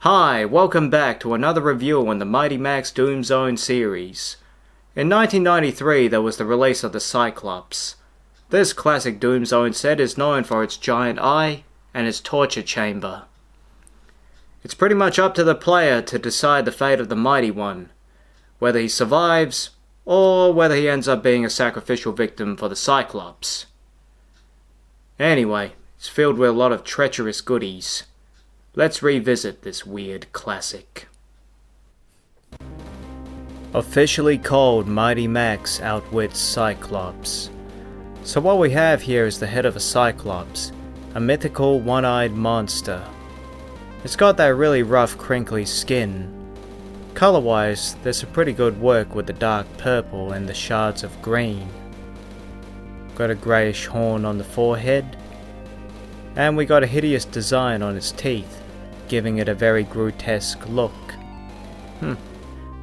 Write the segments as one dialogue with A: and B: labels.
A: Hi, welcome back to another review on the Mighty Max Doom Zone series. In 1993 there was the release of the Cyclops. This classic Doom Zone set is known for its giant eye and its torture chamber. It's pretty much up to the player to decide the fate of the Mighty One, whether he survives or whether he ends up being a sacrificial victim for the Cyclops. Anyway, it's filled with a lot of treacherous goodies. Let's revisit this weird classic. Officially called Mighty Max Outwits Cyclops. So what we have here is the head of a Cyclops, a mythical one-eyed monster. It's got that really rough crinkly skin. Color-wise, there's some pretty good work with the dark purple and the shards of green. Got a greyish horn on the forehead, and we got a hideous design on its teeth, giving it a very grotesque look.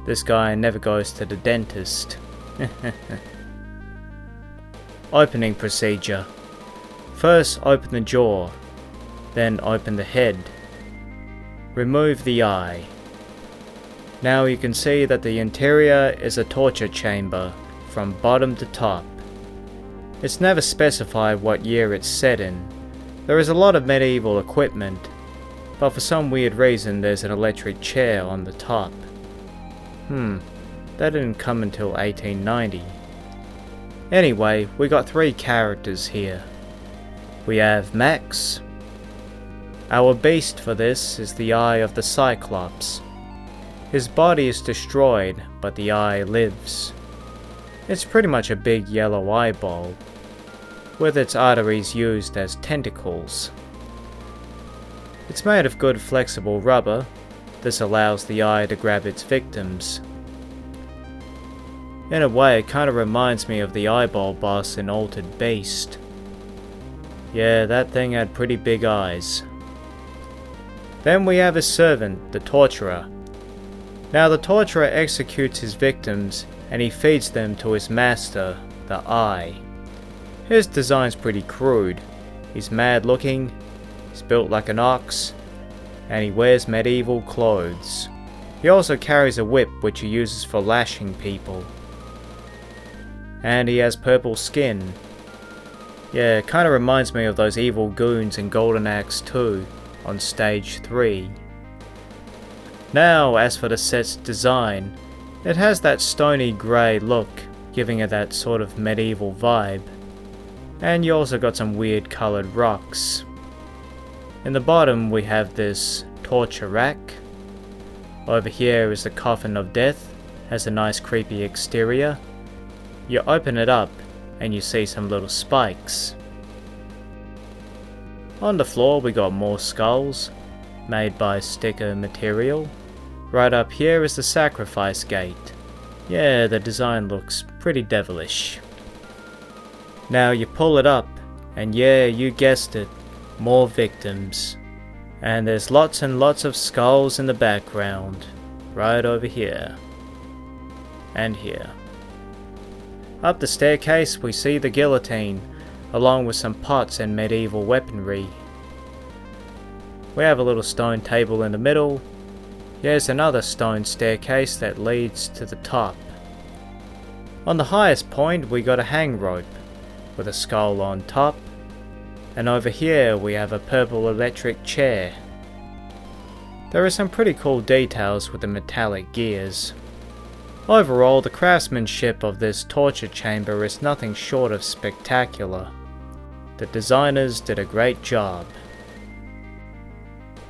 A: This guy never goes to the dentist. Opening procedure. First open the jaw, then open the head. Remove the eye. Now you can see that the interior is a torture chamber from bottom to top. It's never specified what year it's set in. There is a lot of medieval equipment, but for some weird reason there's an electric chair on the top. That didn't come until 1890. Anyway, we got three characters here. We have Max. Our beast for this is the Eye of the Cyclops. His body is destroyed, but the eye lives. It's pretty much a big yellow eyeball, with its arteries used as tentacles. It's made of good flexible rubber. This allows the eye to grab its victims. In a way, it kinda reminds me of the eyeball boss in Altered Beast. Yeah, that thing had pretty big eyes. Then we have his servant, the Torturer. Now the Torturer executes his victims and he feeds them to his master, the Eye. His design's pretty crude. He's mad looking, he's built like an ox, and he wears medieval clothes. He also carries a whip which he uses for lashing people. And he has purple skin. Yeah, it kinda reminds me of those evil goons in Golden Axe 2 on stage 3. Now, as for the set's design, it has that stony grey look, giving it that sort of medieval vibe. And you also got some weird coloured rocks. In the bottom we have this torture rack. Over here is the coffin of death, has a nice creepy exterior. You open it up and you see some little spikes. On the floor we got more skulls, made by sticker material. Right up here is the sacrifice gate. Yeah, the design looks pretty devilish. Now you pull it up, and yeah, you guessed it, more victims. And there's lots and lots of skulls in the background, right over here. And here. Up the staircase we see the guillotine, along with some pots and medieval weaponry. We have a little stone table in the middle. Here's another stone staircase that leads to the top. On the highest point we got a hang rope, with a skull on top, and over here we have a purple electric chair. There are some pretty cool details with the metallic gears. Overall, the craftsmanship of this torture chamber is nothing short of spectacular. The designers did a great job.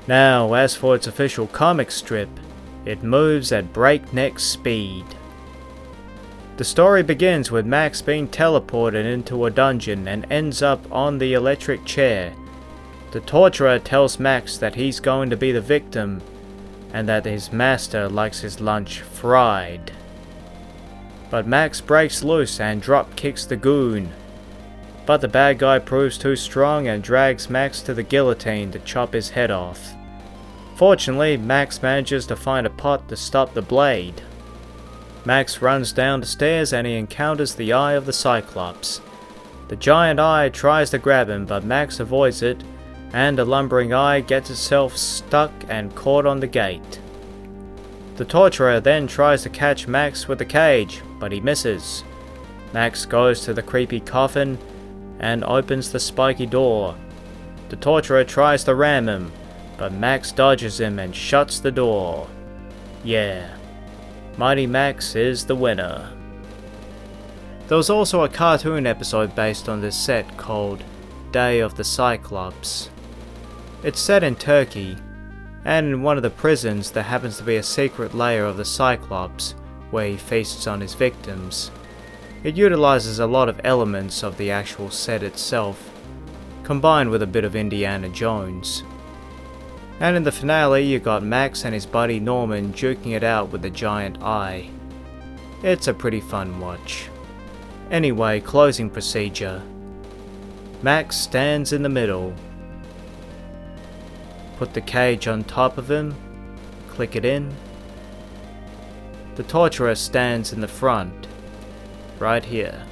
A: Now, as for its official comic strip, it moves at breakneck speed. The story begins with Max being teleported into a dungeon and ends up on the electric chair. The Torturer tells Max that he's going to be the victim, and that his master likes his lunch fried. But Max breaks loose and drop kicks the goon. But the bad guy proves too strong and drags Max to the guillotine to chop his head off. Fortunately, Max manages to find a pot to stop the blade. Max runs down the stairs and he encounters the Eye of the Cyclops. The giant eye tries to grab him, but Max avoids it and a lumbering eye gets itself stuck and caught on the gate. The torturer then tries to catch Max with the cage, but he misses. Max goes to the creepy coffin and opens the spiky door. The torturer tries to ram him, but Max dodges him and shuts the door. Yeah, Mighty Max is the winner. There was also a cartoon episode based on this set called Day of the Cyclops. It's set in Turkey, and in one of the prisons there happens to be a secret lair of the Cyclops where he feasts on his victims. It utilizes a lot of elements of the actual set itself, combined with a bit of Indiana Jones. And in the finale you got Max and his buddy Norman duking it out with the giant eye. It's a pretty fun watch. Anyway, closing procedure. Max stands in the middle. Put the cage on top of him, click it in. The torturer stands in the front, right here.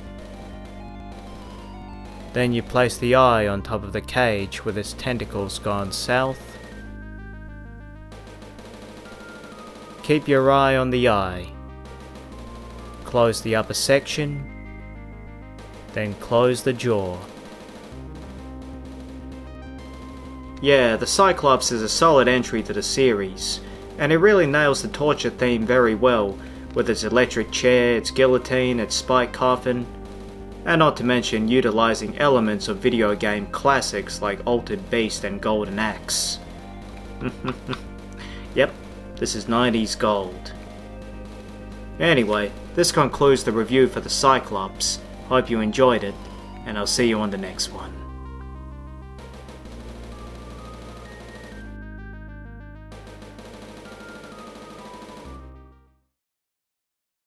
A: Then you place the eye on top of the cage with its tentacles gone south. Keep your eye on the eye. Close the upper section, then close the jaw. Yeah, the Cyclops is a solid entry to the series, and it really nails the torture theme very well, with its electric chair, its guillotine, its spike coffin, and not to mention utilizing elements of video game classics like Altered Beast and Golden Axe. Yep, this is 90s gold. Anyway, this concludes the review for the Cyclops. Hope you enjoyed it, and I'll see you on the next one.